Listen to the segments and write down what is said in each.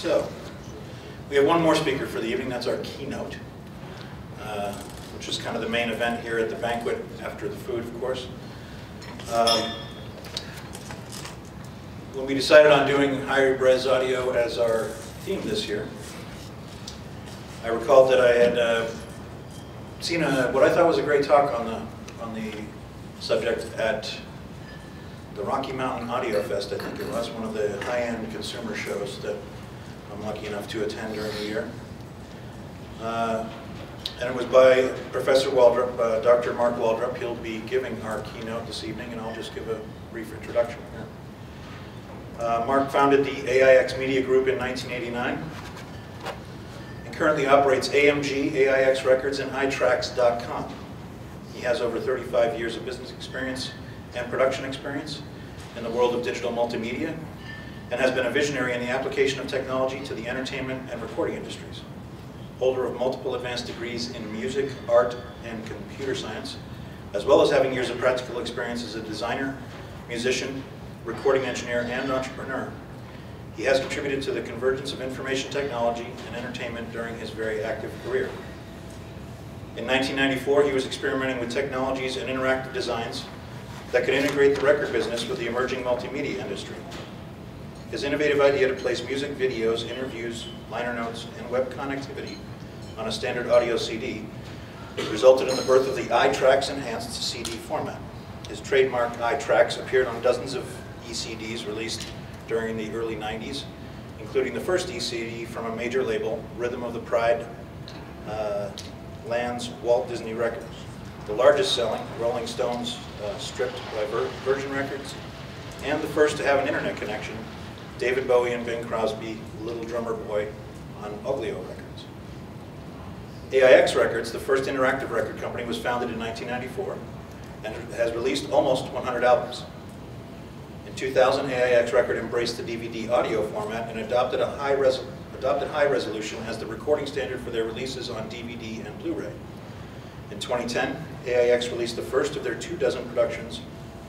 So, we have one more speaker for the evening. That's our keynote, which is kind of the main event here at the banquet after the food, of course. When we decided on doing high-res audio as our theme this year, I recalled that I had seen what I thought was a great talk on the subject at the Rocky Mountain Audio Fest. I think it was one of the high-end consumer shows that I'm lucky enough to attend during the year. And it was by Professor Waldrep, Dr. Mark Waldrep. He'll be giving our keynote this evening, and I'll just give a brief introduction here. Mark founded the AIX Media Group in 1989 and currently operates AMG, AIX Records, and iTracks.com. He has over 35 years of business experience and production experience in the world of digital multimedia, and has been a visionary in the application of technology to the entertainment and recording industries. Holder of multiple advanced degrees in music, art, and computer science, as well as having years of practical experience as a designer, musician, recording engineer, and entrepreneur. He has contributed to the convergence of information technology and entertainment during his very active career. In 1994, he was experimenting with technologies and interactive designs that could integrate the record business with the emerging multimedia industry. His innovative idea to place music, videos, interviews, liner notes, and web connectivity on a standard audio CD resulted in the birth of the iTracks enhanced CD format. His trademark iTracks appeared on dozens of ECDs released during the early 90s, including the first ECD from a major label, Rhythm of the Pride Land's Walt Disney Records, the largest selling Rolling Stones stripped by Virgin Records, and the first to have an internet connection, David Bowie and Bing Crosby, Little Drummer Boy, on Oglio Records. AIX Records, the first interactive record company, was founded in 1994 and has released almost 100 albums. In 2000, AIX Record embraced the DVD audio format and adopted high resolution as the recording standard for their releases on DVD and Blu-ray. In 2010, AIX released the first of their 24 productions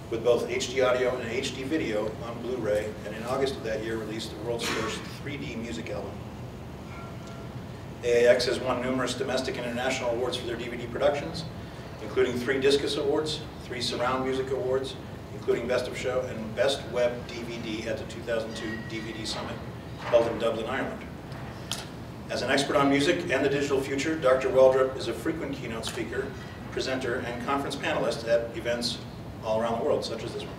with both HD audio and HD video on Blu-ray, and in August of that year released the world's first 3D music album. AIX has won numerous domestic and international awards for their DVD productions, including 3 Discus Awards, 3 Surround Music Awards, including Best of Show and Best Web DVD at the 2002 DVD Summit, held in Dublin, Ireland. As an expert on music and the digital future, Dr. Waldrep is a frequent keynote speaker, presenter, and conference panelist at events all around the world, such as this one.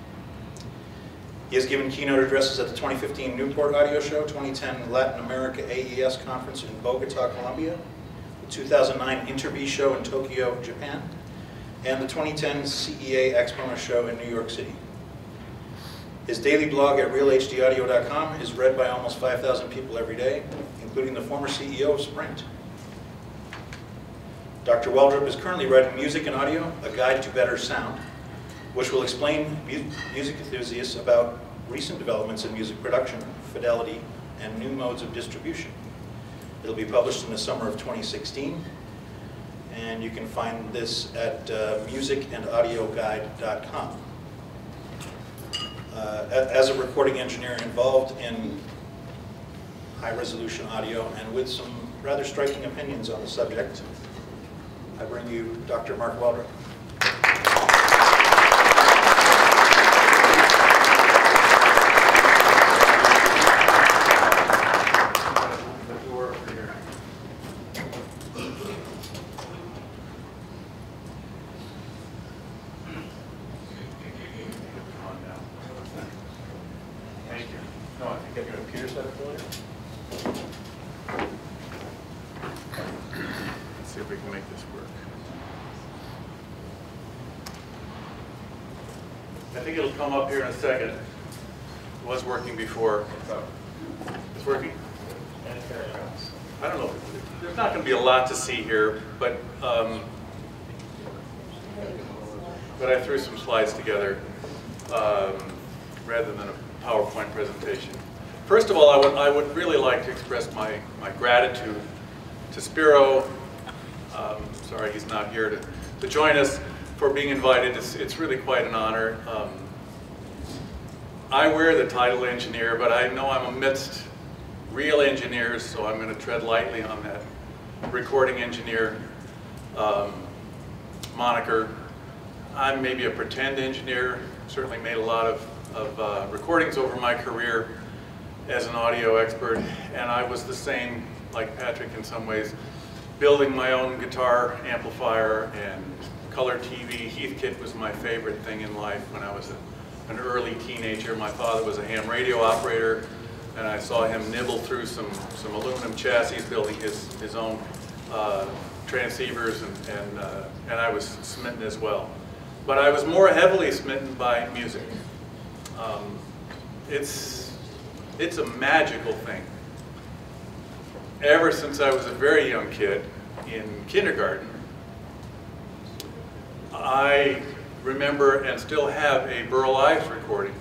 He has given keynote addresses at the 2015 Newport Audio Show, 2010 Latin America AES Conference in Bogota, Colombia, the 2009 Interbe Show in Tokyo, Japan, and the 2010 CEA Exponent Show in New York City. His daily blog at realhdaudio.com is read by almost 5,000 people every day, including the former CEO of Sprint. Dr. Waldrep is currently writing Music and Audio, A Guide to Better Sound, which will explain music enthusiasts about recent developments in music production, fidelity, and new modes of distribution. It'll be published in the summer of 2016, and you can find this at musicandAudioguide.com. As a recording engineer involved in high-resolution audio and with some rather striking opinions on the subject, I bring you Dr. Mark Waldrep. I think it'll come up here in a second. It was working before. It's working? I don't know. There's not going to be a lot to see here, but I threw some slides together rather than a PowerPoint presentation. First of all, I would really like to express my gratitude to Spiro. Sorry he's not here to join us, for being invited. It's really quite an honor. I wear the title engineer, but I know I'm amidst real engineers, so I'm going to tread lightly on that recording engineer moniker. I'm maybe a pretend engineer, certainly made a lot of recordings over my career as an audio expert, and I was the same, like Patrick in some ways, building my own guitar amplifier and color TV. Heathkit was my favorite thing in life when I was an early teenager. My father was a ham radio operator, and I saw him nibble through some aluminum chassis building his own transceivers, and I was smitten as well. But I was more heavily smitten by music. It's a magical thing. Ever since I was a very young kid in kindergarten, I remember and still have a Burl Ives recording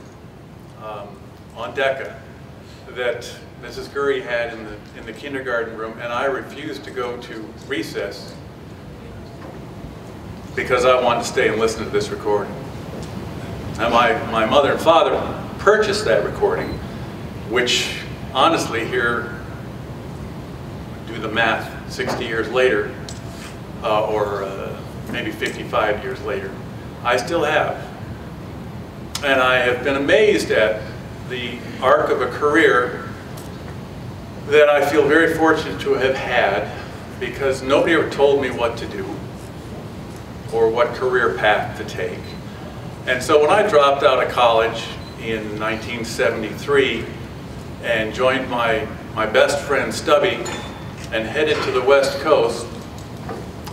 on Decca that Mrs. Gurry had in the kindergarten room, and I refused to go to recess because I wanted to stay and listen to this recording. And my mother and father purchased that recording, which honestly here, do the math, 60 years later, or maybe 55 years later, I still have. And I have been amazed at the arc of a career that I feel very fortunate to have had, because nobody ever told me what to do or what career path to take. And so when I dropped out of college in 1973 and joined my best friend Stubby and headed to the West Coast,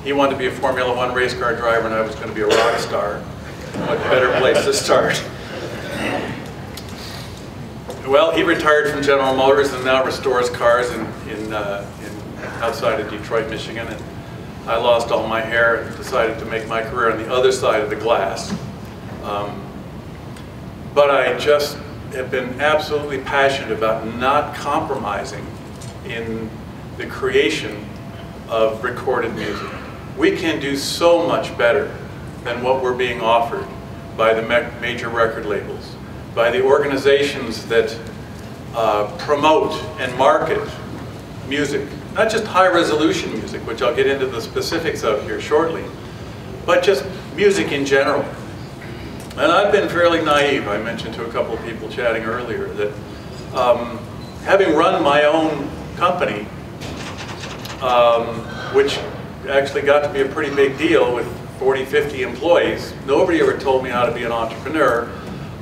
he wanted to be a Formula One race car driver and I was going to be a rock star. What better place to start? Well, he retired from General Motors and now restores cars outside of Detroit, Michigan. And I lost all my hair and decided to make my career on the other side of the glass. But I just have been absolutely passionate about not compromising in the creation of recorded music. We can do so much better than what we're being offered by the major record labels, by the organizations that promote and market music, not just high-resolution music, which I'll get into the specifics of here shortly, but just music in general. And I've been fairly naive. I mentioned to a couple of people chatting earlier that having run my own company, which actually got to be a pretty big deal with 40, 50 employees, nobody ever told me how to be an entrepreneur.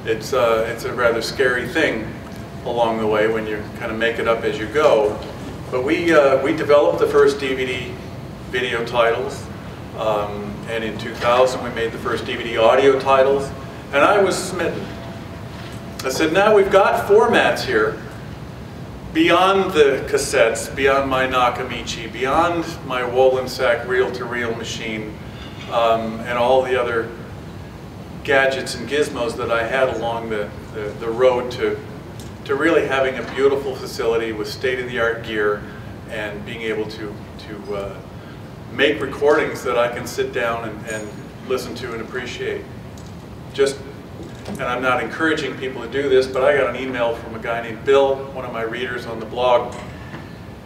It's a rather scary thing along the way when you kind of make it up as you go. But we developed the first DVD video titles, and in 2000 we made the first DVD audio titles, and I was smitten. I said, now we've got formats here beyond the cassettes, beyond my Nakamichi, beyond my Wollensack reel-to-reel machine, and all the other gadgets and gizmos that I had along the road to really having a beautiful facility with state-of-the-art gear and being able to make recordings that I can sit down and listen to and appreciate. And I'm not encouraging people to do this, but I got an email from a guy named Bill, one of my readers on the blog.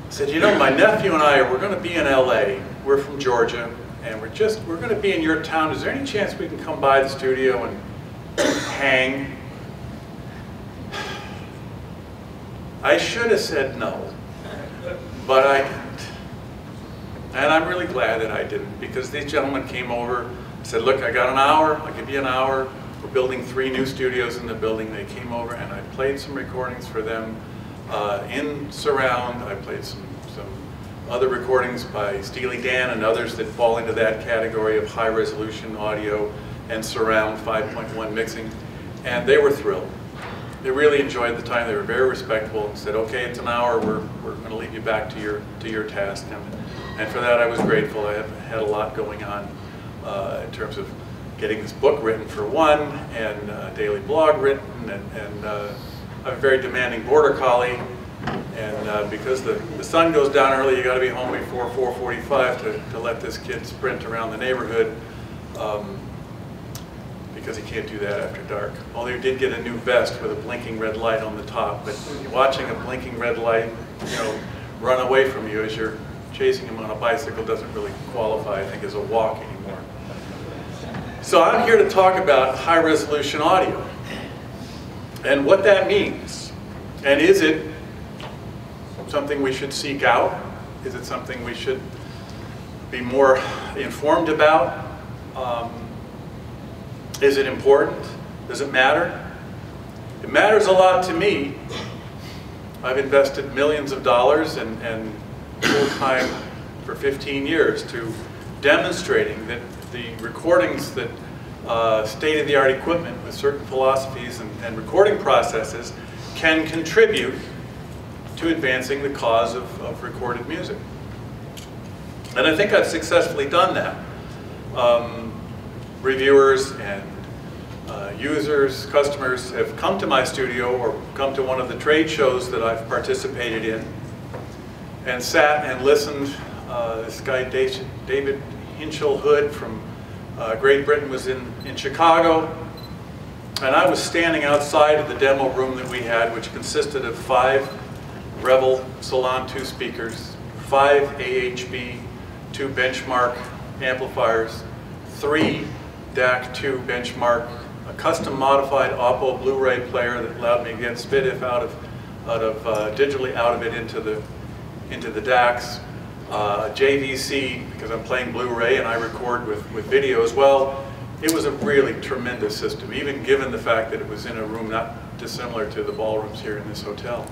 Said, you know, my nephew and we're going to be in LA. We're from Georgia, and we're going to be in your town. Is there any chance we can come by the studio and hang? I should have said no, but I didn't. And I'm really glad that I didn't, because these gentlemen came over and said, look, I got an hour, I'll give you an hour. We're building 3 new studios in the building. They came over and I played some recordings for them in surround. I played some other recordings by Steely Dan and others that fall into that category of high resolution audio and surround 5.1 mixing, and they were thrilled. They really enjoyed the time. They were very respectful and said, okay, it's an hour, we're going to leave you back to your task. And for that I was grateful. I had a lot going on in terms of getting this book written for one, and a daily blog written, and I'm a very demanding border collie, and because the sun goes down early, you got to be home before 4:45 to let this kid sprint around the neighborhood, because he can't do that after dark. Although he did get a new vest with a blinking red light on the top, but watching a blinking red light run away from you as you're chasing him on a bicycle doesn't really qualify, I think, as a walk anymore. So I'm here to talk about high-resolution audio and what that means. And is it something we should seek out? Is it something we should be more informed about? Is it important? Does it matter? It matters a lot to me. I've invested millions of dollars and full-time for 15 years to demonstrating that the recordings that state-of-the-art equipment with certain philosophies and recording processes can contribute to advancing the cause of recorded music. And I think I've successfully done that. Reviewers and users, customers have come to my studio or come to one of the trade shows that I've participated in and sat and listened. This guy, David Hinchelhood from Great Britain, was in Chicago, and I was standing outside of the demo room that we had, which consisted of 5 Revel Salon 2 speakers, 5 AHB 2 benchmark amplifiers, 3 DAC 2 benchmark, a custom modified Oppo Blu-ray player that allowed me to get SPDIF digitally out of it into the DACs, JVC, because I'm playing Blu-ray and I record with video as well. It was a really tremendous system, even given the fact that it was in a room not dissimilar to the ballrooms here in this hotel.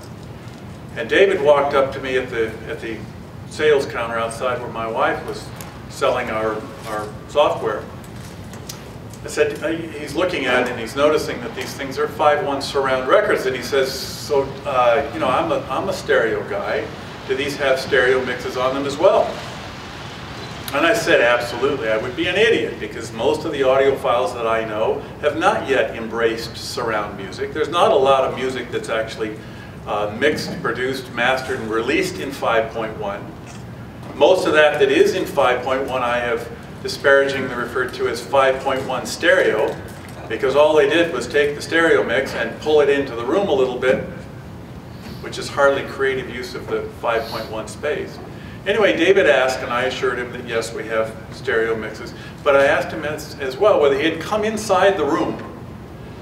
And David walked up to me at the sales counter outside where my wife was selling our software. I said, he's looking at it and he's noticing that these things are 5.1 surround records, and he says, so I'm a stereo guy. Do these have stereo mixes on them as well? And I said, absolutely. I would be an idiot, because most of the audiophiles that I know have not yet embraced surround music. There's not a lot of music that's actually mixed, produced, mastered, and released in 5.1. Most of that is in 5.1 I have disparagingly referred to as 5.1 stereo, because all they did was take the stereo mix and pull it into the room a little bit, which is hardly creative use of the 5.1 space. Anyway, David asked, and I assured him that yes, we have stereo mixes, but I asked him as well whether he had come inside the room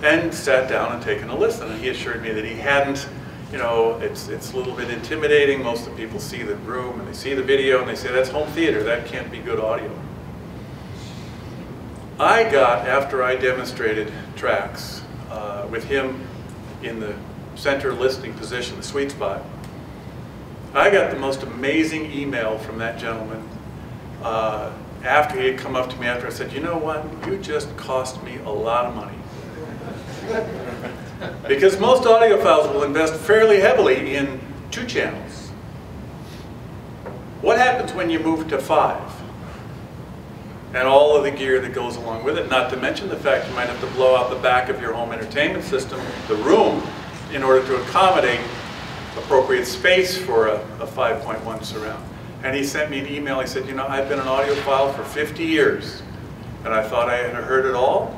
and sat down and taken a listen, and he assured me that he hadn't. It's a little bit intimidating. Most of the people see the room and they see the video and they say, that's home theater, that can't be good audio. I got, after I demonstrated tracks with him in the center listening position, the sweet spot, I got the most amazing email from that gentleman after he had come up to me after I said, you know what, you just cost me a lot of money. Because most audiophiles will invest fairly heavily in 2 channels. What happens when you move to 5? And all of the gear that goes along with it, not to mention the fact you might have to blow out the back of your home entertainment system, the room, in order to accommodate appropriate space for a 5.1 surround. And he sent me an email. He said, I've been an audiophile for 50 years, and I thought I had heard it all.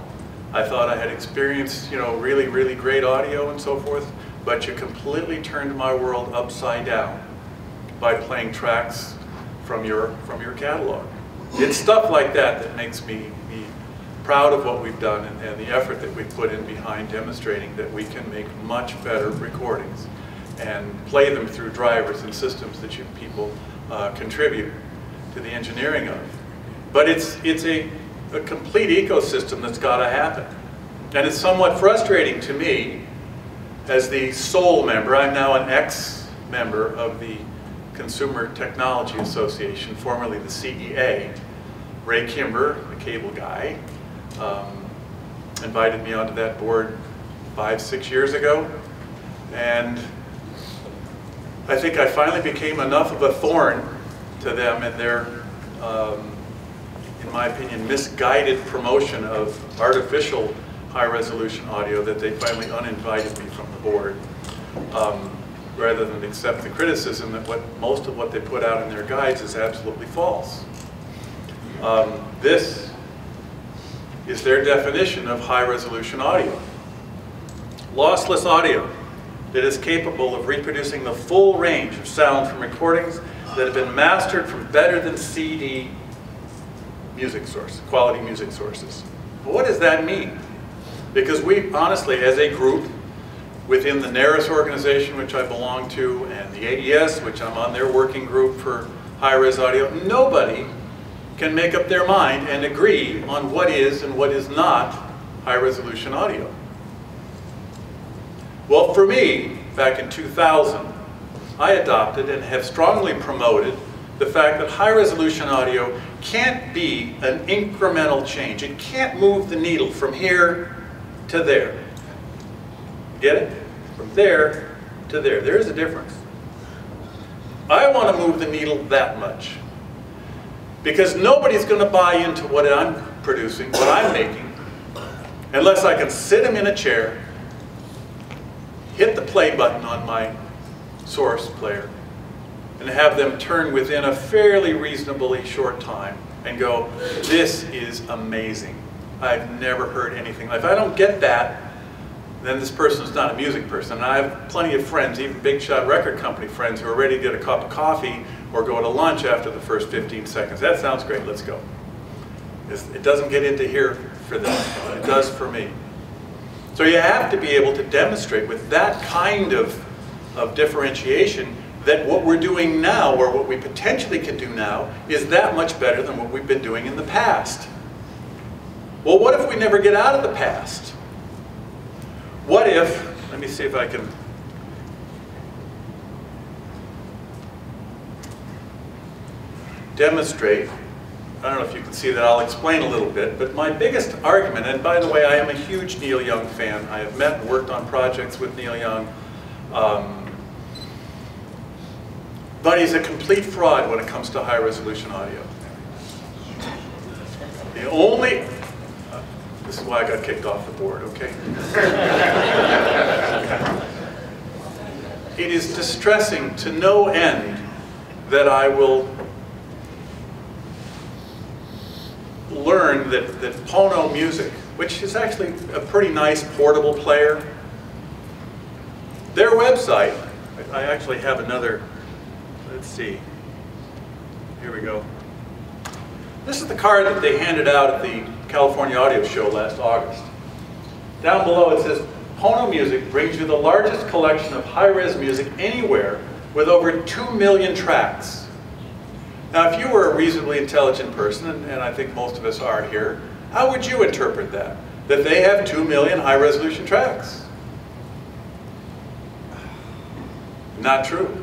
I thought I had experienced, really, really great audio and so forth, but you completely turned my world upside down by playing tracks from your catalog. It's stuff like that that makes me proud of what we've done and the effort that we've put in behind demonstrating that we can make much better recordings and play them through drivers and systems that people contribute to the engineering of. But it's a complete ecosystem that's got to happen. And it's somewhat frustrating to me as the sole member. I'm now an ex-member of the Consumer Technology Association, formerly the CEA. Ray Kimber, the cable guy, invited me onto that board 5-6 years ago. And I think I finally became enough of a thorn to them in their in my opinion, misguided promotion of artificial high-resolution audio that they finally uninvited me from the board, rather than accept the criticism that most of what they put out in their guides is absolutely false. This is their definition of high-resolution audio. Lossless audio. that is capable of reproducing the full range of sound from recordings that have been mastered from better than CD music source, quality music sources. Well, what does that mean? Because we, honestly, as a group, within the NARIS organization, which I belong to, and the ADS, which I'm on their working group for high-res audio, nobody can make up their mind and agree on what is and what is not high-resolution audio. Well, for me, back in 2000, I adopted and have strongly promoted the fact that high-resolution audio can't be an incremental change. It can't move the needle from here to there. Get it? From there to there. There is a difference. I want to move the needle that much. Because nobody's going to buy into what I'm producing, what I'm making, unless I can sit them in a chair, hit the play button on my source player, and have them turn within a fairly reasonably short time and go, this is amazing. I've never heard anything like that. If I don't get that, then this person's not a music person. And I have plenty of friends, even big shot record company friends, who are ready to get a cup of coffee or go to lunch after the first 15 seconds. That sounds great, let's go. It doesn't get into here for them, it does for me. So you have to be able to demonstrate with that kind of differentiation that what we're doing now, or what we potentially can do now, is that much better than what we've been doing in the past. Well, what if we never get out of the past? What if, let me see if I can demonstrate. I don't know if you can see that. I'll explain a little bit. But my biggest argument, and by the way, I am a huge Neil Young fan. I have met and worked on projects with Neil Young. But he's a complete fraud when it comes to high-resolution audio. The only... This is why I got kicked off the board, okay? It is distressing to no end that I will learn that Pono Music, which is actually a pretty nice portable player, their website, I actually have another, let's see, here we go. This is the card that they handed out at the California Audio Show last August. Down below it says, Pono Music brings you the largest collection of high-res music anywhere with over 2 million tracks. Now, if you were a reasonably intelligent person, and I think most of us are here, how would you interpret that? That they have 2 million high-resolution tracks? Not true.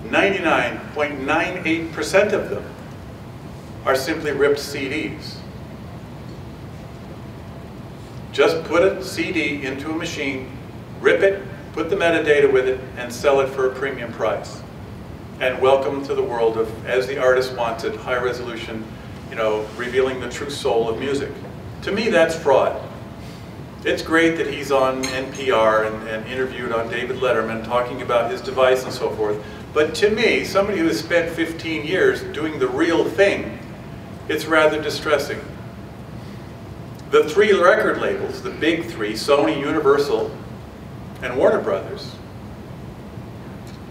99.98% of them are simply ripped CDs. Just put a CD into a machine, rip it, put the metadata with it, and sell it for a premium price. And welcome to the world of, as the artist wants it, high resolution, revealing the true soul of music. To me, that's fraud. It's great that he's on NPR and interviewed on David Letterman talking about his device and so forth. But to me, somebody who has spent 15 years doing the real thing, it's rather distressing. The 3 record labels, the big 3, Sony, Universal, and Warner Brothers,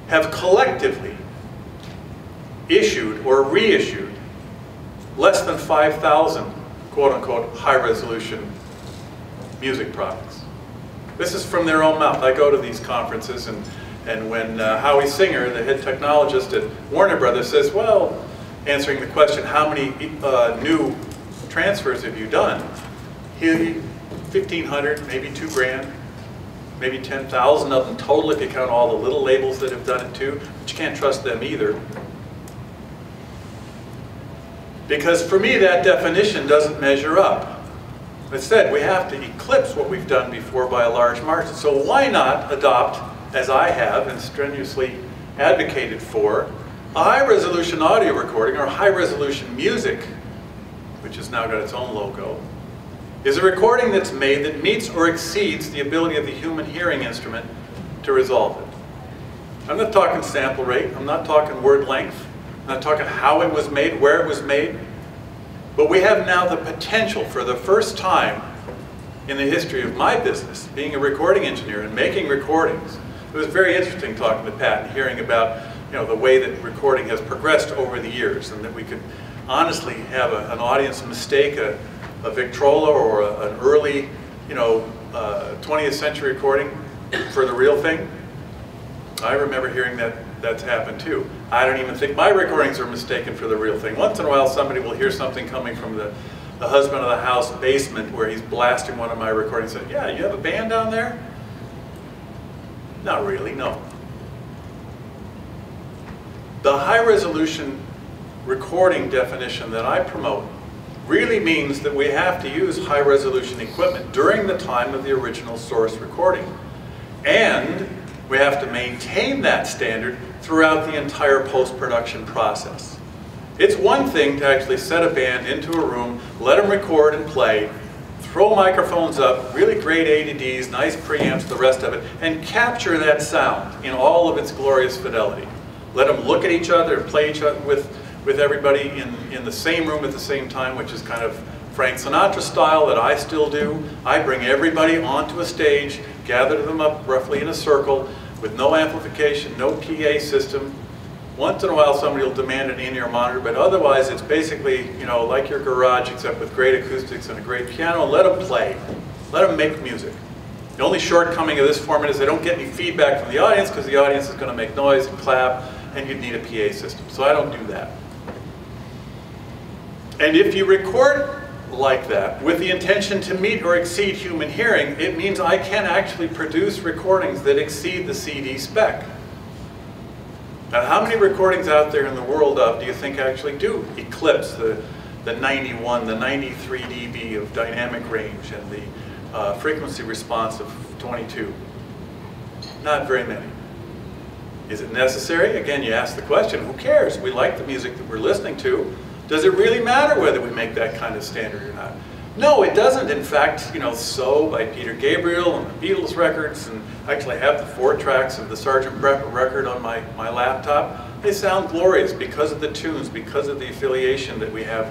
have collectively issued or reissued less than 5,000 quote-unquote high-resolution music products. This is from their own mouth. I go to these conferences, and when Howie Singer, the head technologist at Warner Brothers, says, well, answering the question, how many new transfers have you done? 1,500, maybe 2 grand, maybe 10,000 of them total if you count all the little labels that have done it too, but you can't trust them either. Because for me, that definition doesn't measure up. Instead, we have to eclipse what we've done before by a large margin. So why not adopt, as I have and strenuously advocated for, a high-resolution audio recording, or high-resolution music, which has now got its own logo, is a recording that's made that meets or exceeds the ability of the human hearing instrument to resolve it. I'm not talking sample rate, I'm not talking word length, I'm not talking how it was made, where it was made, but we have now the potential for the first time in the history of my business, being a recording engineer and making recordings. It was very interesting talking to Pat and hearing about the way that recording has progressed over the years, and that we could honestly have an audience mistake a Victrola or an early 20th century recording for the real thing. I remember hearing that's happened too. I don't even think my recordings are mistaken for the real thing. Once in a while somebody will hear something coming from the husband of the house basement where he's blasting one of my recordings and say, yeah, you have a band down there? Not really, no. The high resolution recording definition that I promote really means that we have to use high resolution equipment during the time of the original source recording. And we have to maintain that standard throughout the entire post-production process. It's one thing to actually set a band into a room, let them record and play, throw microphones up, really great A to Ds, nice preamps, the rest of it, and capture that sound in all of its glorious fidelity. Let them look at each other and play each other with everybody in the same room at the same time, which is kind of Frank Sinatra style that I still do. I bring everybody onto a stage, gather them up roughly in a circle with no amplification, no PA system. Once in a while somebody will demand an in-ear monitor, but otherwise it's basically, like your garage except with great acoustics and a great piano. Let them play. Let them make music. The only shortcoming of this format is they don't get any feedback from the audience because the audience is going to make noise and clap, and you'd need a PA system. So I don't do that. And if you record like that with the intention to meet or exceed human hearing, it means I can actually produce recordings that exceed the CD spec. Now, how many recordings out there in the world do you think actually do eclipse the 91, the 93 dB of dynamic range and the frequency response of 22? Not very many. Is it necessary? Again, you ask the question, who cares? We like the music that we're listening to. Does it really matter whether we make that kind of standard or not? No, it doesn't. In fact, So by Peter Gabriel and the Beatles records, and actually I have the 4 tracks of the Sgt. Pepper record on my laptop. They sound glorious because of the tunes, because of the affiliation that we have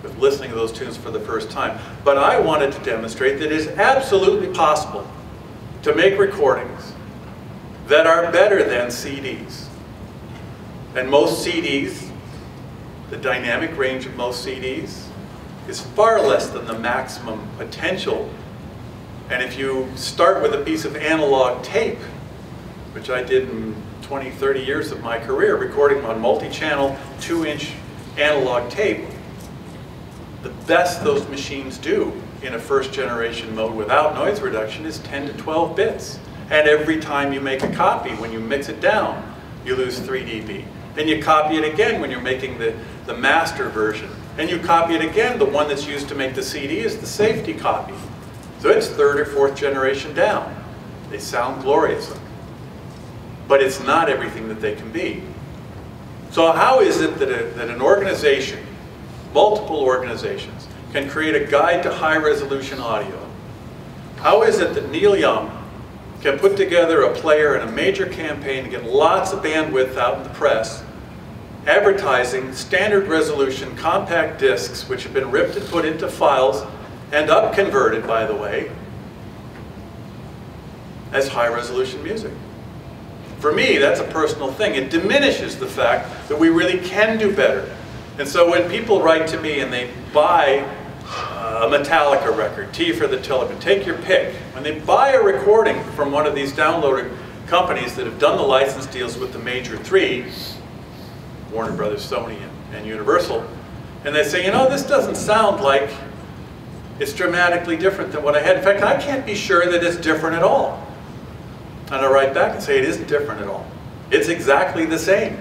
with listening to those tunes for the first time. But I wanted to demonstrate that it is absolutely possible to make recordings that are better than CDs. And most CDs, the dynamic range of most CDs is far less than the maximum potential. And if you start with a piece of analog tape, which I did in 20, 30 years of my career, recording on multi-channel 2-inch analog tape, the best those machines do in a first-generation mode without noise reduction is 10 to 12 bits. And every time you make a copy, when you mix it down, you lose 3 dB. Then you copy it again when you're making the master version. And you copy it again. The one that's used to make the CD is the safety copy. So it's 3rd or 4th generation down. They sound glorious. But it's not everything that they can be. So how is it that an organization, multiple organizations, can create a guide to high-resolution audio? How is it that Neil Young can put together a player and a major campaign to get lots of bandwidth out in the press, advertising standard resolution compact discs which have been ripped and put into files and up-converted, by the way, as high-resolution music? For me, that's a personal thing. It diminishes the fact that we really can do better. And so when people write to me and they buy a Metallica record, T for the Telegram, take your pick. When they buy a recording from one of these downloader companies that have done the license deals with the major 3, Warner Brothers, Sony, and Universal, and they say, this doesn't sound like it's dramatically different than what I had. In fact, I can't be sure that it's different at all. And I write back and say, it isn't different at all. It's exactly the same.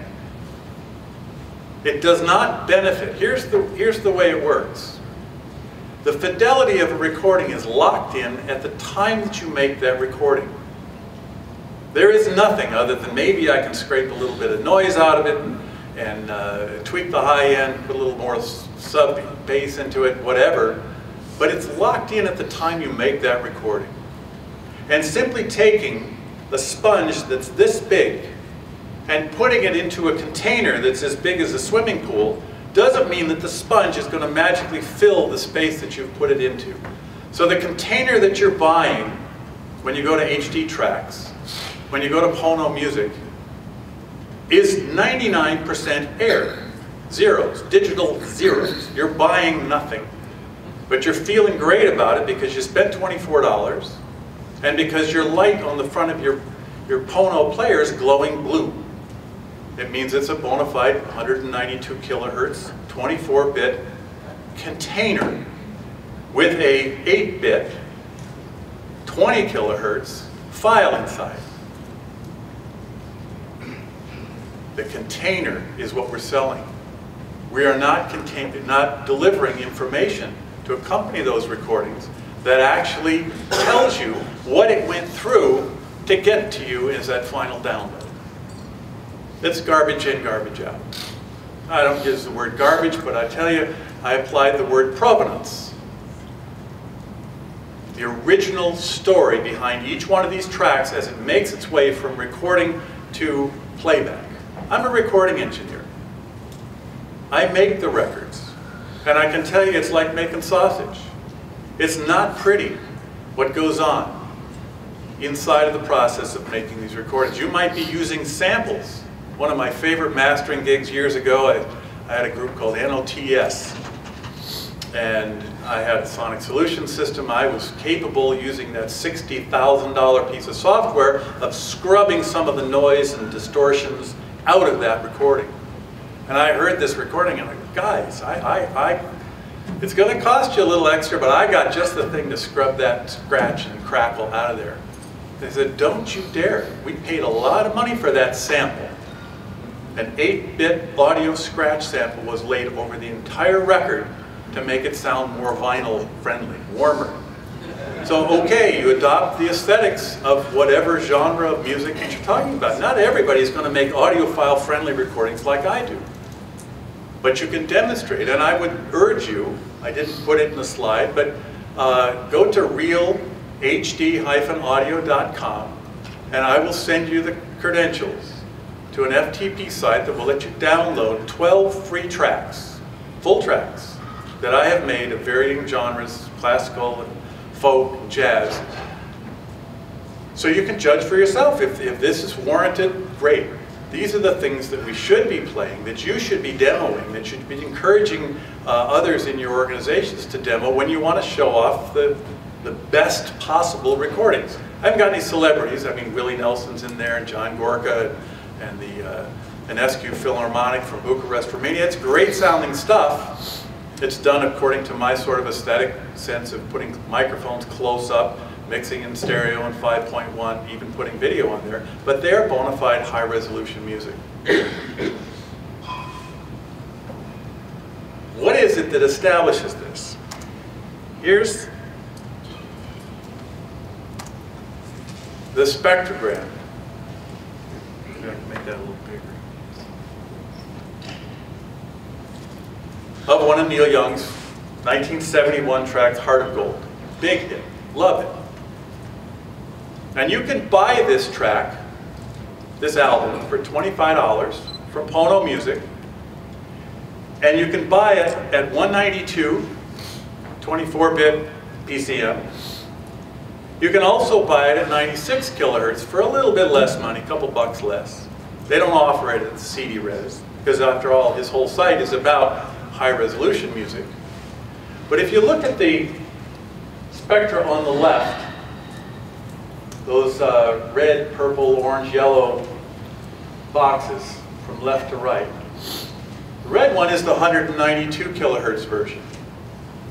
It does not benefit. Here's the way it works. The fidelity of a recording is locked in at the time that you make that recording. There is nothing other than maybe I can scrape a little bit of noise out of it and tweak the high end, put a little more sub bass into it, whatever. But it's locked in at the time you make that recording. And simply taking a sponge that's this big and putting it into a container that's as big as a swimming pool doesn't mean that the sponge is going to magically fill the space that you've put it into. So the container that you're buying when you go to HD Tracks, when you go to Pono Music, is 99% air, zeros, digital zeros. You're buying nothing. But you're feeling great about it because you spent $24 and because your light on the front of your Pono player is glowing blue. It means it's a bona fide 192 kilohertz, 24-bit container with a 8-bit, 20 kilohertz file inside. The container is what we're selling. We are not delivering information to accompany those recordings that actually tells you what it went through to get to you as that final download. It's garbage in, garbage out. I don't use the word garbage, but I tell you, I applied the word provenance. The original story behind each one of these tracks as it makes its way from recording to playback. I'm a recording engineer. I make the records. And I can tell you it's like making sausage. It's not pretty what goes on inside of the process of making these recordings. You might be using samples. One of my favorite mastering gigs years ago, I had a group called NOTS. And I had a sonic solution system. I was capable, using that $60,000 piece of software, of scrubbing some of the noise and distortions out of that recording. And I heard this recording and I'm like, guys, it's going to cost you a little extra, but I got just the thing to scrub that scratch and crackle out of there. They said, don't you dare. We paid a lot of money for that sample. An 8-bit audio scratch sample was laid over the entire record to make it sound more vinyl friendly, warmer. So okay, you adopt the aesthetics of whatever genre of music that you're talking about. Not everybody's going to make audiophile friendly recordings like I do. But you can demonstrate, and I would urge you, I didn't put it in the slide, but go to realhd-audio.com and I will send you the credentials to an FTP site that will let you download 12 free tracks, full tracks, that I have made of varying genres, classical and folk and jazz. So you can judge for yourself. If this is warranted, great. These are the things that we should be playing, that you should be demoing, that you should be encouraging others in your organizations to demo when you want to show off the best possible recordings. I haven't got any celebrities. I mean, Willie Nelson's in there, and John Gorka, and the Enescu Philharmonic from Bucharest, Romania. It's great sounding stuff. It's done according to my sort of aesthetic sense of putting microphones close up, mixing in stereo and 5.1, even putting video on there. But they're bona fide high-resolution music. What is it that establishes this? Here's the spectrogram. I'm going to make that a little bigger. Of one of Neil Young's 1971 track, Heart of Gold. Big hit. Love it. And you can buy this track, this album, for $25 from Pono Music. And you can buy it at 192, 24-bit PCM. You can also buy it at 96 kilohertz for a little bit less money, a couple bucks less. They don't offer it at the CD res, because after all, his whole site is about high-resolution music. But if you look at the spectra on the left, those red, purple, orange, yellow boxes from left to right, the red one is the 192 kilohertz version.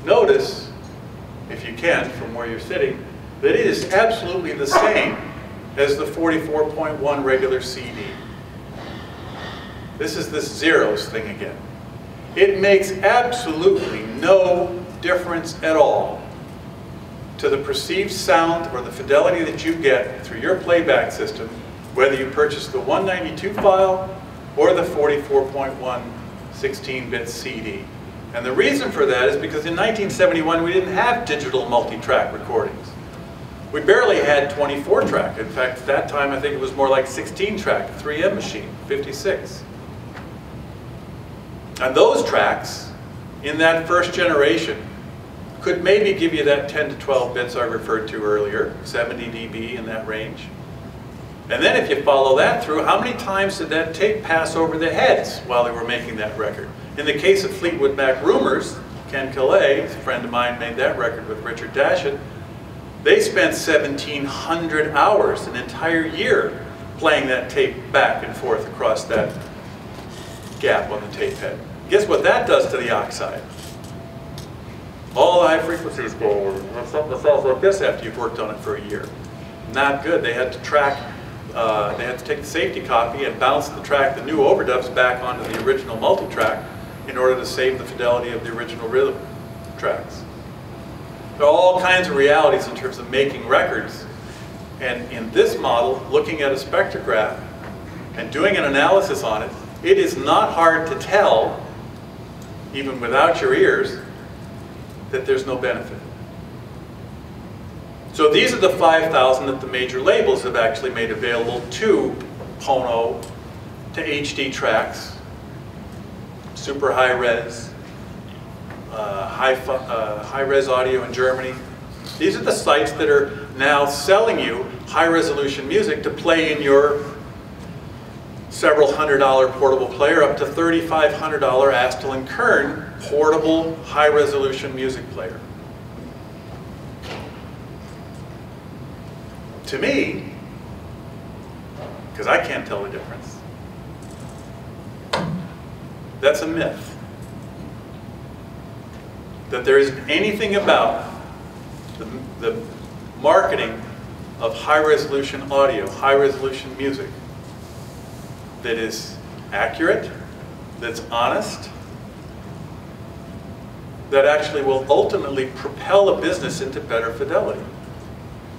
Notice, if you can, from where you're sitting, that it is absolutely the same as the 44.1 regular CD. This is this zeros thing again. It makes absolutely no difference at all to the perceived sound or the fidelity that you get through your playback system, whether you purchase the 192 file or the 44.1 16-bit CD. And the reason for that is because in 1971 we didn't have digital multi-track recordings. We barely had 24-track. In fact, at that time I think it was more like 16-track, 3M machine, 56. And those tracks, in that first generation, could maybe give you that 10 to 12 bits I referred to earlier, 70 dB in that range. And then if you follow that through, how many times did that tape pass over the heads while they were making that record? In the case of Fleetwood Mac Rumors, Ken Calais, a friend of mine, made that record with Richard Dashett. They spent 1,700 hours, an entire year, playing that tape back and forth across that gap on the tape head. Guess what that does to the oxide? All the high frequencies go over. It sounds like this after you've worked on it for a year. Not good. They had to track, they had to take the safety copy and bounce the track, the new overdubs, back onto the original multi-track in order to save the fidelity of the original rhythm tracks. There are all kinds of realities in terms of making records. And in this model, looking at a spectrograph and doing an analysis on it, it is not hard to tell, even without your ears, that there's no benefit. So these are the 5,000 that the major labels have actually made available to Pono, to HD tracks, super high res, high res audio in Germany. These are the sites that are now selling you high resolution music to play in your several $100 portable player up to $3,500 Astle and Kern portable high resolution music player. To me, because I can't tell the difference, that's a myth. That there isn't anything about the marketing of high-resolution audio, high-resolution music that is accurate, that's honest, that actually will ultimately propel a business into better fidelity.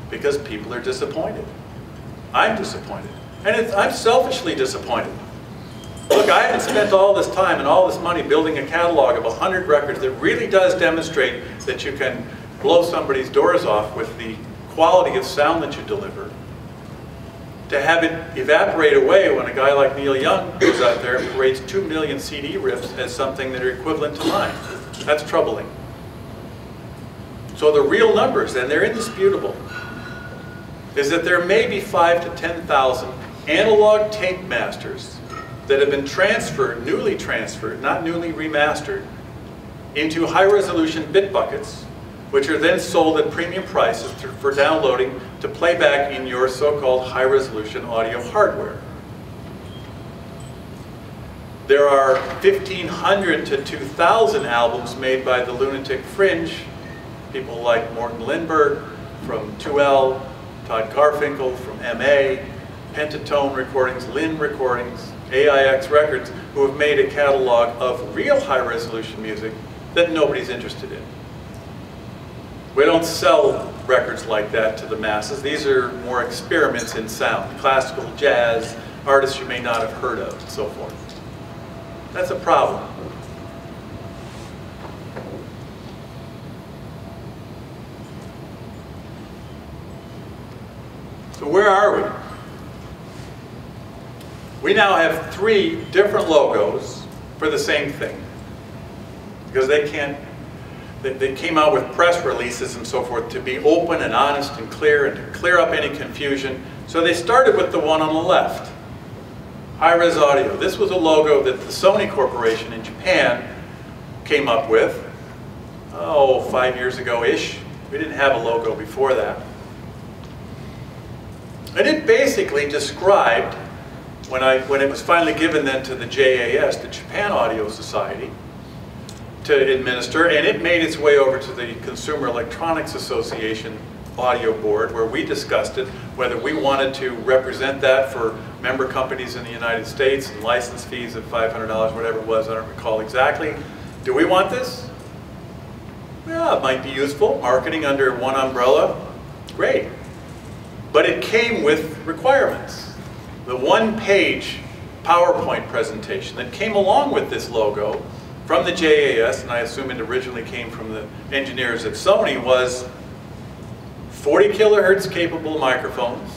Because people are disappointed. I'm disappointed. And I'm selfishly disappointed. Look, I haven't spent all this time and all this money building a catalog of 100 records that really does demonstrate that you can blow somebody's doors off with the quality of sound that you deliver. To have it evaporate away when a guy like Neil Young goes out there and parades 2 million CD riffs as something that are equivalent to mine. That's troubling. So the real numbers, and they're indisputable, is that there may be 5,000 to 10,000 analog tape masters that have been transferred, newly transferred, not newly remastered, into high-resolution bit buckets, which are then sold at premium prices for downloading to play back in your so-called high-resolution audio hardware. There are 1,500 to 2,000 albums made by the Lunatic Fringe, people like Morten Lindberg from 2L, Todd Garfinkel from MA, Pentatone Recordings, Lynn Recordings, AIX Records, who have made a catalog of real high-resolution music that nobody's interested in. We don't sell records like that to the masses. These are more experiments in sound, classical, jazz, artists you may not have heard of, and so forth. That's a problem. So where are we? We now have 3 different logos for the same thing. Because they came out with press releases and so forth to be open and honest and clear and to clear up any confusion. So they started with the one on the left, Hi-Res Audio. This was a logo that the Sony Corporation in Japan came up with, 5 years ago-ish. We didn't have a logo before that. And it basically described, when it was finally given then to the JAS, the Japan Audio Society, to administer, and it made its way over to the Consumer Electronics Association audio board, where we discussed it, whether we wanted to represent that for member companies in the United States and license fees of $500, whatever it was, I don't recall exactly. Do we want this? Yeah, it might be useful. Marketing under one umbrella, great. But it came with requirements. The one-page PowerPoint presentation that came along with this logo from the JAS, and I assume it originally came from the engineers at Sony, was 40 kilohertz capable microphones,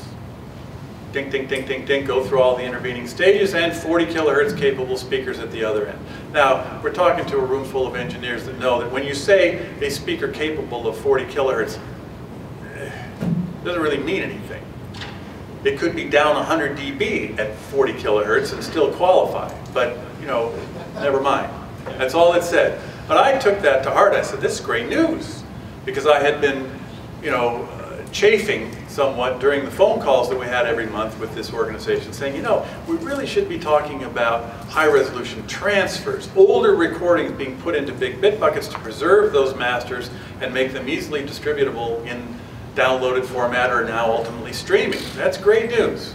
dink, dink, dink, dink, dink, go through all the intervening stages, and 40 kilohertz capable speakers at the other end. Now, we're talking to a room full of engineers that know that when you say a speaker capable of 40 kilohertz, it doesn't really mean anything. It could be down 100 dB at 40 kilohertz and still qualify, but, you know, never mind. That's all it said. But I took that to heart. I said, this is great news, because I had been, you know, chafing somewhat during the phone calls that we had every month with this organization, saying, you know, we really should be talking about high-resolution transfers, older recordings being put into big bit buckets to preserve those masters and make them easily distributable in downloaded format or now ultimately streaming. That's great news.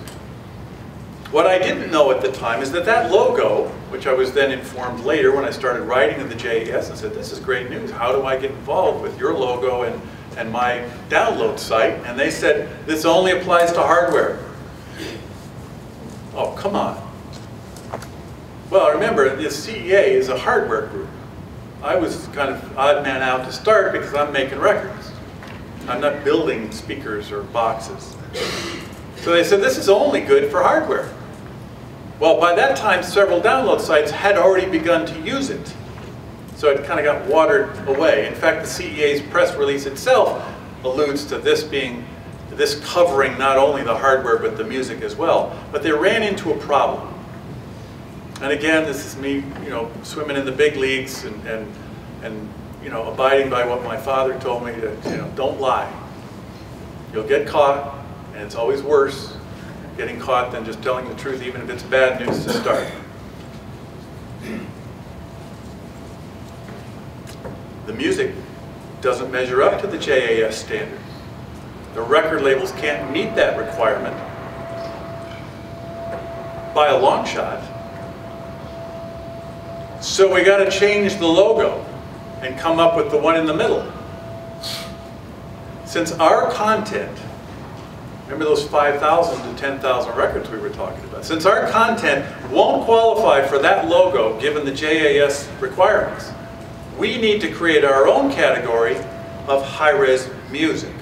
What I didn't know at the time is that that logo, which I was then informed later when I started writing in the JES, and said, this is great news. How do I get involved with your logo and my download site? And they said, this only applies to hardware. Oh, come on. Well, remember, the CEA is a hardware group. I was kind of odd man out to start because I'm making records. I'm not building speakers or boxes. So they said, this is only good for hardware. Well, by that time, several download sites had already begun to use it. So it kind of got watered away. In fact, the CEA's press release itself alludes to this covering not only the hardware, but the music as well. But they ran into a problem. And again, this is me, you know, swimming in the big leagues and you know, abiding by what my father told me, that, you know, don't lie. You'll get caught, and it's always worse getting caught than just telling the truth, even if it's bad news to start. The music doesn't measure up to the JAS standard. The record labels can't meet that requirement by a long shot. So we got to change the logo and come up with the one in the middle. Since our content, remember those 5,000 to 10,000 records we were talking about, since our content won't qualify for that logo given the JAS requirements, we need to create our own category of high-res music.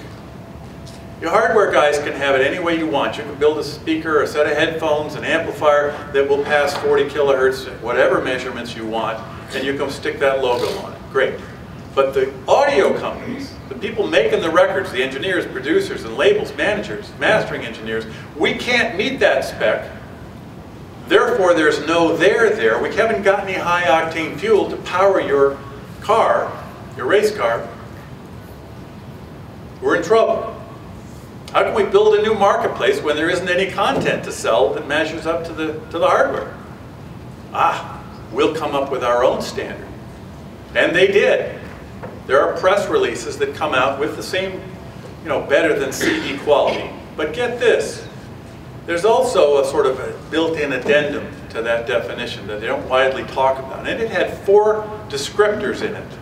Your hardware guys can have it any way you want. You can build a speaker, a set of headphones, an amplifier that will pass 40 kilohertz, whatever measurements you want, and you can stick that logo on it. Great. But the audio companies, the people making the records, the engineers, producers, and labels, managers, mastering engineers, we can't meet that spec. Therefore, there's no there. We haven't got any high-octane fuel to power your car, your race car. We're in trouble. How can we build a new marketplace when there isn't any content to sell that measures up to the hardware? We'll come up with our own standard. And they did. There are press releases that come out with the same, you know, better than CD quality. But get this. There's also a sort of a built-in addendum to that definition that they don't widely talk about. And it had 4 descriptors in it.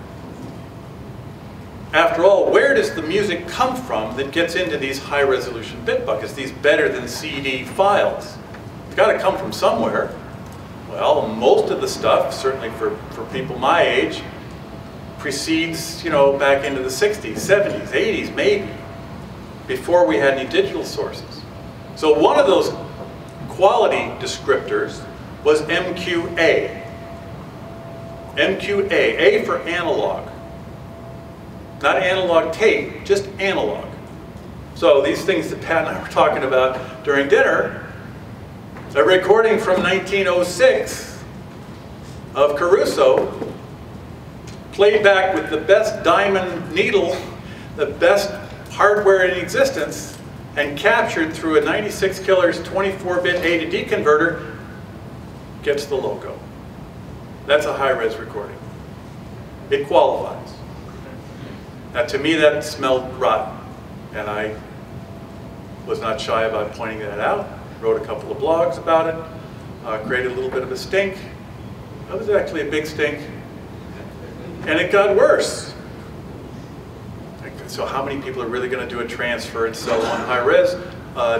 After all, where does the music come from that gets into these high-resolution bit buckets, these better than CD files? It's got to come from somewhere. Well, most of the stuff, certainly for people my age, precedes, you know, back into the 60s, 70s, 80s, maybe, before we had any digital sources. So one of those quality descriptors was MQA. MQA, A for analog. Not analog tape, just analog. So these things that Pat and I were talking about during dinner, a recording from 1906 of Caruso, played back with the best diamond needle, the best hardware in existence, and captured through a 96 kHz 24-bit A to D converter, gets the logo. That's a high-res recording. It qualifies. Now, to me, that smelled rotten, and I was not shy about pointing that out. Wrote a couple of blogs about it, created a little bit of a stink. That was actually a big stink. And it got worse. So how many people are really going to do a transfer and sell on high-res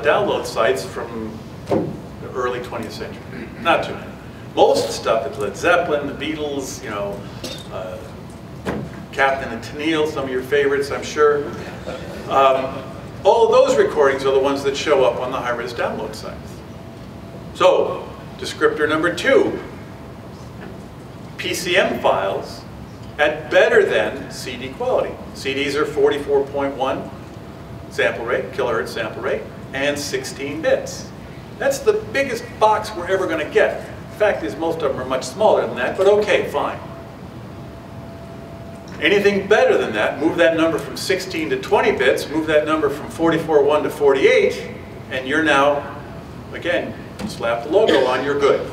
download sites from the early 20th century? Not too many. Most stuff is Led Zeppelin, the Beatles, you know, Captain and Tennille, some of your favorites, I'm sure. all of those recordings are the ones that show up on the high-res download sites. So, descriptor number 2, PCM files at better than CD quality. CDs are 44.1 sample rate, kilohertz sample rate, and 16 bits. That's the biggest box we're ever going to get. The fact is, most of them are much smaller than that, but okay, fine. Anything better than that, move that number from 16 to 20 bits, move that number from 44.1 to 48, and you're now, again, slap the logo on, you're good.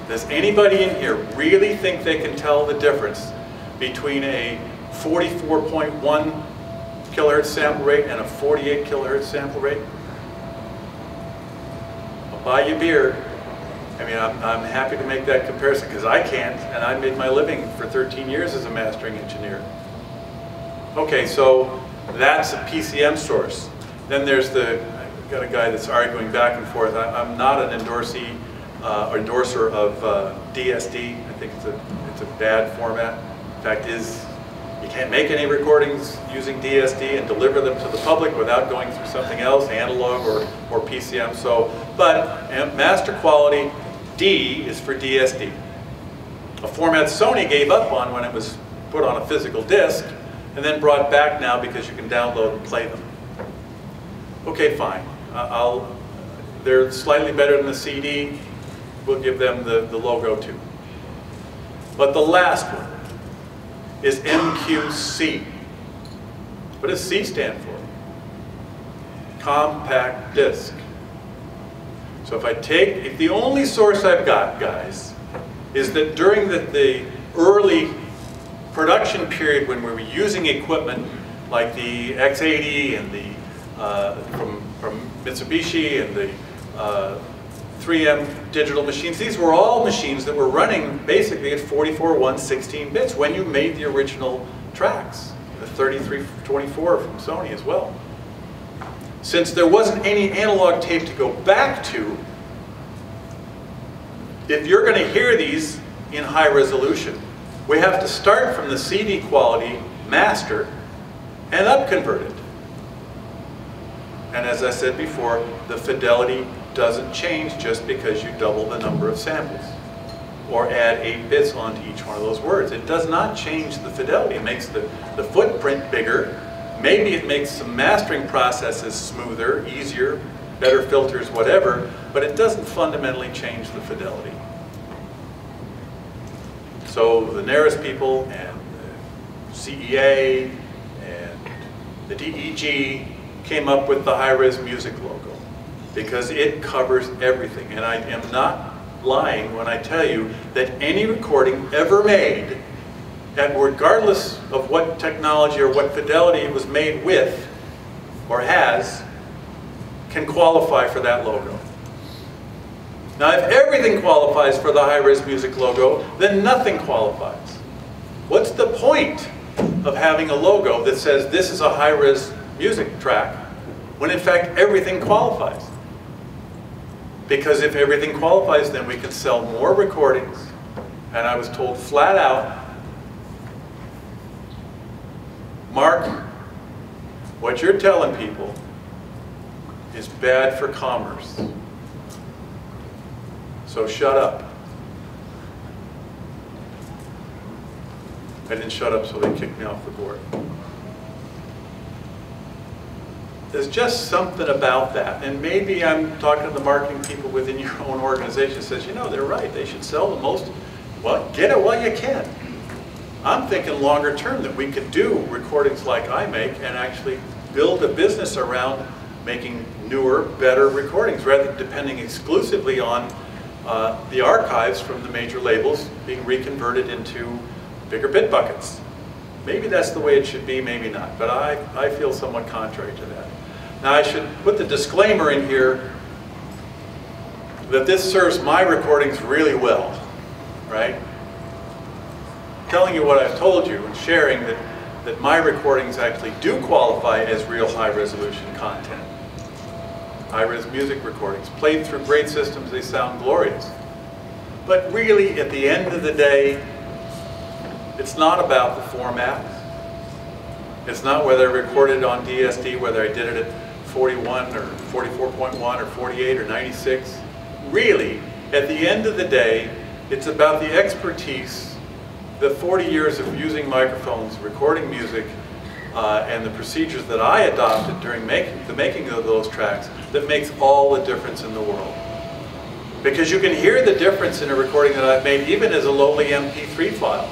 Does anybody in here really think they can tell the difference between a 44.1 kilohertz sample rate and a 48 kilohertz sample rate? I'll buy you beer. I mean, I'm happy to make that comparison because I can't, and I made my living for 13 years as a mastering engineer. Okay, so that's a PCM source. Then there's I've got a guy that's arguing back and forth. I'm not an endorser of DSD. I think it's a bad format. In fact, you can't make any recordings using DSD and deliver them to the public without going through something else, analog or PCM. So, but master quality, D is for DSD. A format Sony gave up on when it was put on a physical disc and then brought back now because you can download and play them. Okay, fine. They're slightly better than the CD. We'll give them the logo too. But the last one is MQC. What does C stand for? Compact disc. So if the only source I've got, guys, is that during the early production period when we were using equipment like the X80 and the from Mitsubishi and the 3M digital machines, these were all machines that were running basically at 44.1 16 bits when you made the original tracks, the 3324 from Sony as well. Since there wasn't any analog tape to go back to, if you're going to hear these in high resolution, we have to start from the CD quality master and up-convert it. And as I said before, the fidelity doesn't change just because you double the number of samples or add 8 bits onto each one of those words. It does not change the fidelity. It makes the footprint bigger. Maybe it makes some mastering processes smoother, easier, better filters, whatever, but it doesn't fundamentally change the fidelity. So the NARIS people and the CEA and the DEG came up with the high-res music logo because it covers everything. And I am not lying when I tell you that any recording ever made, and regardless of what technology or what fidelity it was made with or has, can qualify for that logo. Now, if everything qualifies for the high-res music logo, then nothing qualifies. What's the point of having a logo that says this is a high-res music track when in fact everything qualifies? Because if everything qualifies, then we can sell more recordings. And I was told flat out, Mark, what you're telling people is bad for commerce. So shut up. I didn't shut up, so they kicked me off the board. There's just something about that. And maybe I'm talking to the marketing people within your own organization that says, you know, they're right. They should sell the most. Well, get it while you can. I'm thinking longer term that we could do recordings like I make and actually build a business around making newer, better recordings rather than depending exclusively on the archives from the major labels being reconverted into bigger bit buckets. Maybe that's the way it should be, maybe not. But I feel somewhat contrary to that. Now I should put the disclaimer in here that this serves my recordings really well, right? Telling you what I've told you and sharing that my recordings actually do qualify as real high resolution content. High-res music recordings. Played through great systems, they sound glorious. But really, at the end of the day, it's not about the format. It's not whether I recorded on DSD, whether I did it at 41 or 44.1 or 48 or 96. Really, at the end of the day, it's about the expertise, the 40 years of using microphones, recording music, and the procedures that I adopted during the making of those tracks that makes all the difference in the world. Because you can hear the difference in a recording that I've made even as a lowly MP3 file.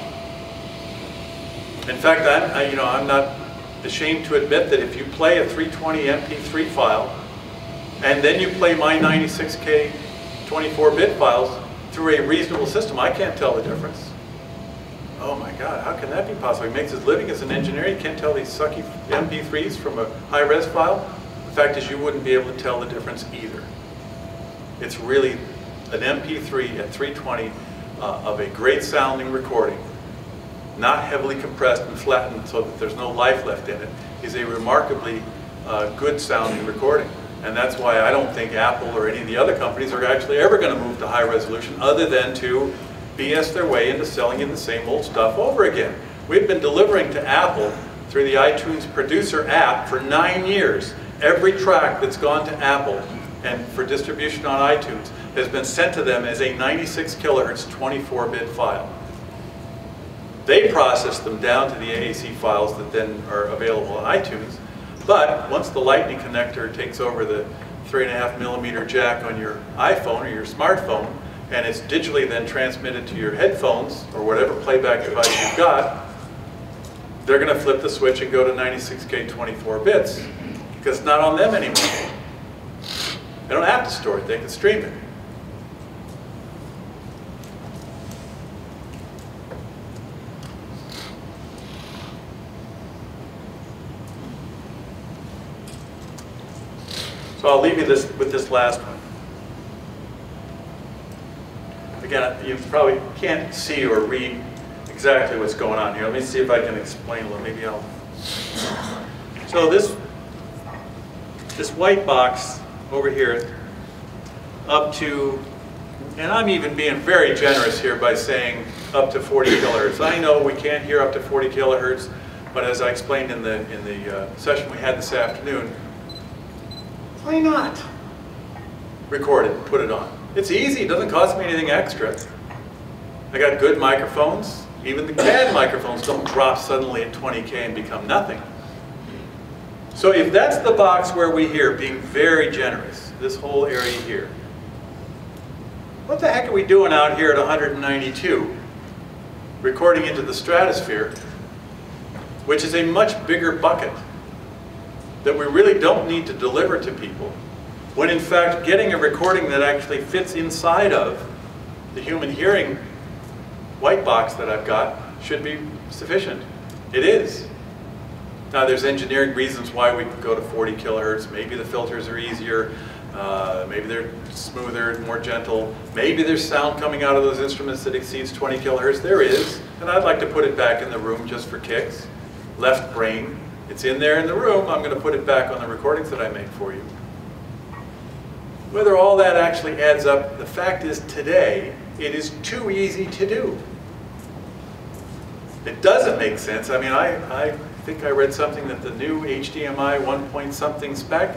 In fact, I'm not ashamed to admit that if you play a 320 MP3 file and then you play my 96K 24-bit files through a reasonable system, I can't tell the difference. Oh my God, how can that be possible? He makes his living as an engineer, he can't tell these sucky MP3s from a high-res file? The fact is you wouldn't be able to tell the difference either. It's really an MP3 at 320 of a great sounding recording, not heavily compressed and flattened so that there's no life left in it, is a remarkably good sounding recording. And that's why I don't think Apple or any of the other companies are actually ever going to move to high resolution other than to BS their way into selling you the same old stuff over again. We've been delivering to Apple through the iTunes Producer app for 9 years. Every track that's gone to Apple and for distribution on iTunes has been sent to them as a 96 kilohertz 24-bit file. They process them down to the AAC files that then are available on iTunes. But once the Lightning connector takes over the 3.5mm jack on your iPhone or your smartphone, and it's digitally then transmitted to your headphones or whatever playback device you've got, they're going to flip the switch and go to 96K 24 bits because it's not on them anymore. They don't have to store it, they can stream it. So I'll leave you with this last one. Again, you probably can't see or read exactly what's going on here. Let me see if I can explain a little. Maybe I'll. So this white box over here, up to, and I'm even being very generous here by saying up to 40 kilohertz. I know we can't hear up to 40 kilohertz, but as I explained in the session we had this afternoon, why not record it and put it on? It's easy, it doesn't cost me anything extra. I got good microphones. Even the CAD microphones don't drop suddenly at 20K and become nothing. So if that's the box where we hear, being very generous, this whole area here, what the heck are we doing out here at 192, recording into the stratosphere, which is a much bigger bucket that we really don't need to deliver to people, when in fact getting a recording that actually fits inside of the human hearing white box that I've got should be sufficient. It is. Now there's engineering reasons why we could go to 40 kilohertz. Maybe the filters are easier, maybe they're smoother, more gentle. Maybe there's sound coming out of those instruments that exceeds 20 kilohertz. There is, and I'd like to put it back in the room just for kicks. Left brain. It's in there in the room, I'm going to put it back on the recordings that I make for you. Whether all that actually adds up, the fact is today, it is too easy to do. It doesn't make sense. I mean, I think I read something that the new HDMI 1-point-something spec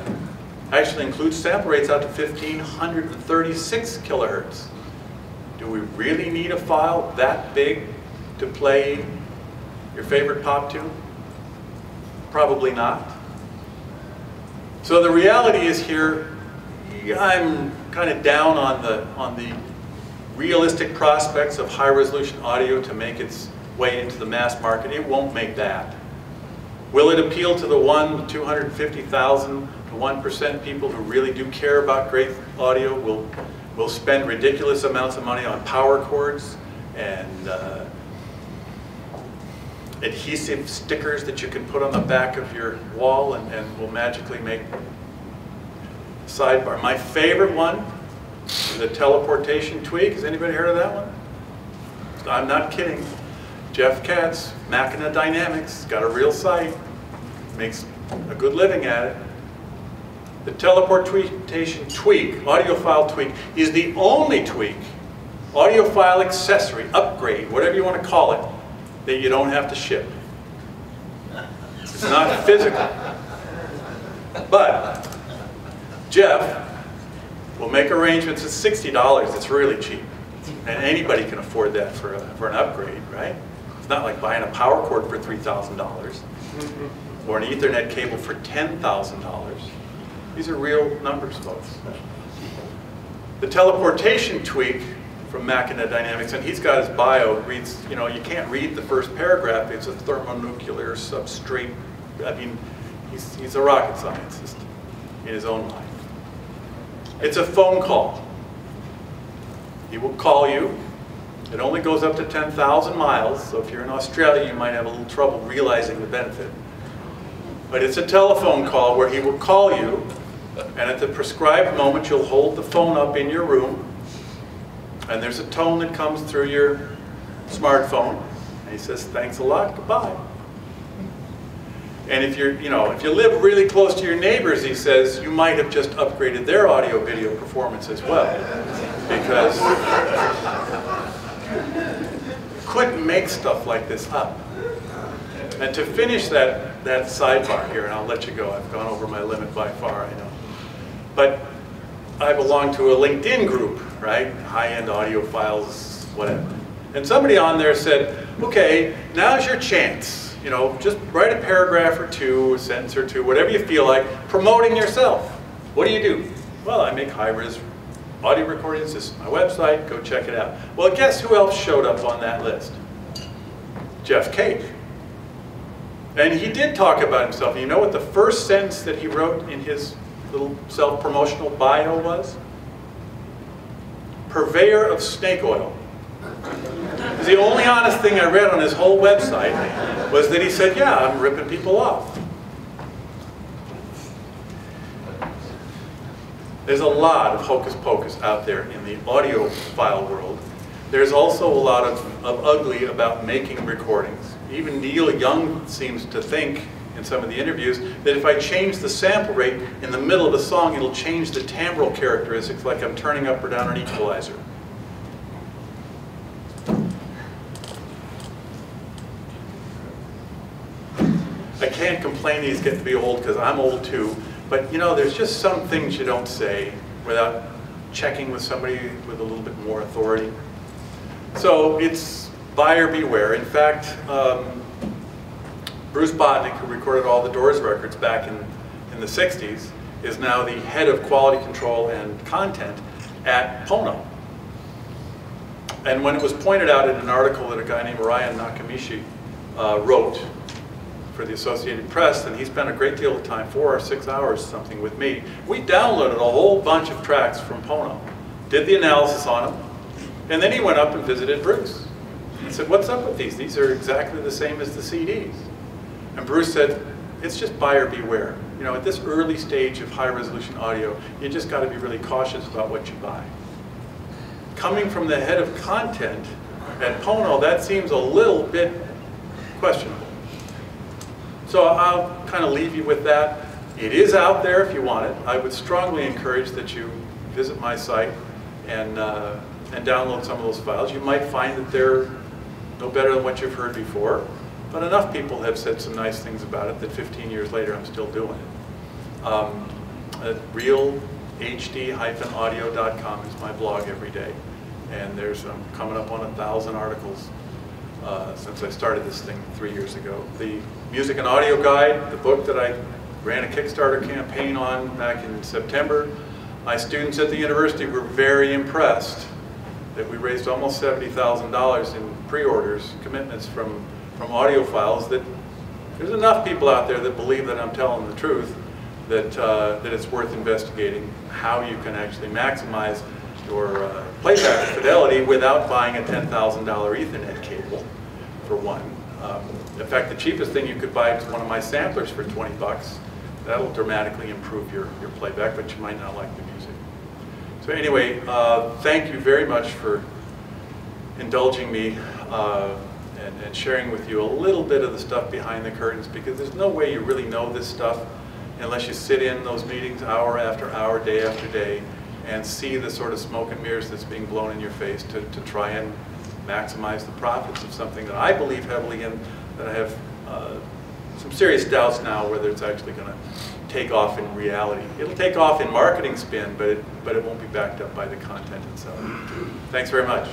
actually includes sample rates out to 1536 kilohertz. Do we really need a file that big to play your favorite pop tune? Probably not. So the reality is here, I'm kind of down on the realistic prospects of high-resolution audio to make its way into the mass market. It won't make that. Will it appeal to the 250,000 to 1% people who really do care about great audio? Will spend ridiculous amounts of money on power cords and adhesive stickers that you can put on the back of your wall and will magically make sidebar. My favorite one is the teleportation tweak. Has anybody heard of that one? I'm not kidding. Jeff Katz, Machina Dynamics, got a real site, makes a good living at it. The teleportation tweak, audiophile tweak, is the only tweak, audiophile accessory, upgrade, whatever you want to call it, that you don't have to ship. It's It's not physical. But Jeff will make arrangements at $60. It's really cheap. And anybody can afford that for an upgrade, right? It's not like buying a power cord for $3,000 or an Ethernet cable for $10,000. These are real numbers, folks. The teleportation tweak from Machinet Dynamics, and he's got his bio, reads, you know, you can't read the first paragraph. It's a thermonuclear substrate. I mean, he's a rocket scientist in his own mind. It's a phone call. He will call you. It only goes up to 10,000 miles, so if you're in Australia, you might have a little trouble realizing the benefit. But it's a telephone call where he will call you, and at the prescribed moment, you'll hold the phone up in your room, and there's a tone that comes through your smartphone, and he says, "Thanks a lot, goodbye." And if if you live really close to your neighbors, he says, you might have just upgraded their audio-video performance as well, because you couldn't make stuff like this up. And to finish that sidebar here, and I'll let you go. I've gone over my limit by far, I know. But I belong to a LinkedIn group, right? High-end audio files, whatever. And somebody on there said, okay, now's your chance. You know, just write a paragraph or two, a sentence or two, whatever you feel like, promoting yourself. What do you do? Well, I make high-res audio recordings. This is my website. Go check it out. Well, guess who else showed up on that list? Jeff Cape. And he did talk about himself. You know what the first sentence that he wrote in his little self-promotional bio was? Purveyor of snake oil. The only honest thing I read on his whole website was that he said, yeah, I'm ripping people off. There's a lot of hocus pocus out there in the audiophile world. There's also a lot of ugly about making recordings. Even Neil Young seems to think in some of the interviews that if I change the sample rate in the middle of a song, it'll change the timbral characteristics, like I'm turning up or down an equalizer. I can't complain he's getting to be old, because I'm old too, but you know, there's just some things you don't say without checking with somebody with a little bit more authority. So it's buyer beware. In fact, Bruce Botnick, who recorded all the Doors records back in the 60s, is now the head of quality control and content at Pono. And when it was pointed out in an article that a guy named Ryan Nakamichi wrote for the Associated Press, and he spent a great deal of time, 4 or 6 hours something with me, we downloaded a whole bunch of tracks from Pono, did the analysis on them, and then he went up and visited Bruce. He said, what's up with these? These are exactly the same as the CDs. And Bruce said, it's just buyer beware. You know, at this early stage of high resolution audio, you just got to be really cautious about what you buy. Coming from the head of content at Pono, that seems a little bit questionable. So I'll kind of leave you with that. It is out there if you want it. I would strongly encourage that you visit my site and download some of those files. You might find that they're no better than what you've heard before, but enough people have said some nice things about it that 15 years later I'm still doing it. realhd-audio.com is my blog every day, and there's coming up on 1,000 articles since I started this thing 3 years ago. The Music and Audio Guide, the book that I ran a Kickstarter campaign on back in September, my students at the university were very impressed that we raised almost $70,000 in pre-orders, commitments from audiophiles, that there's enough people out there that believe that I'm telling the truth, that it's worth investigating how you can actually maximize your playback fidelity without buying a $10,000 Ethernet cable, for one. In fact, the cheapest thing you could buy is one of my samplers for 20 bucks. That'll dramatically improve your playback, but you might not like the music. So anyway, thank you very much for indulging me and sharing with you a little bit of the stuff behind the curtains, because there's no way you really know this stuff unless you sit in those meetings hour after hour, day after day, and see the sort of smoke and mirrors that's being blown in your face to try and maximize the profits of something that I believe heavily in, that I have some serious doubts now whether it's actually going to take off in reality. It'll take off in marketing spin, but it won't be backed up by the content itself. Thanks very much.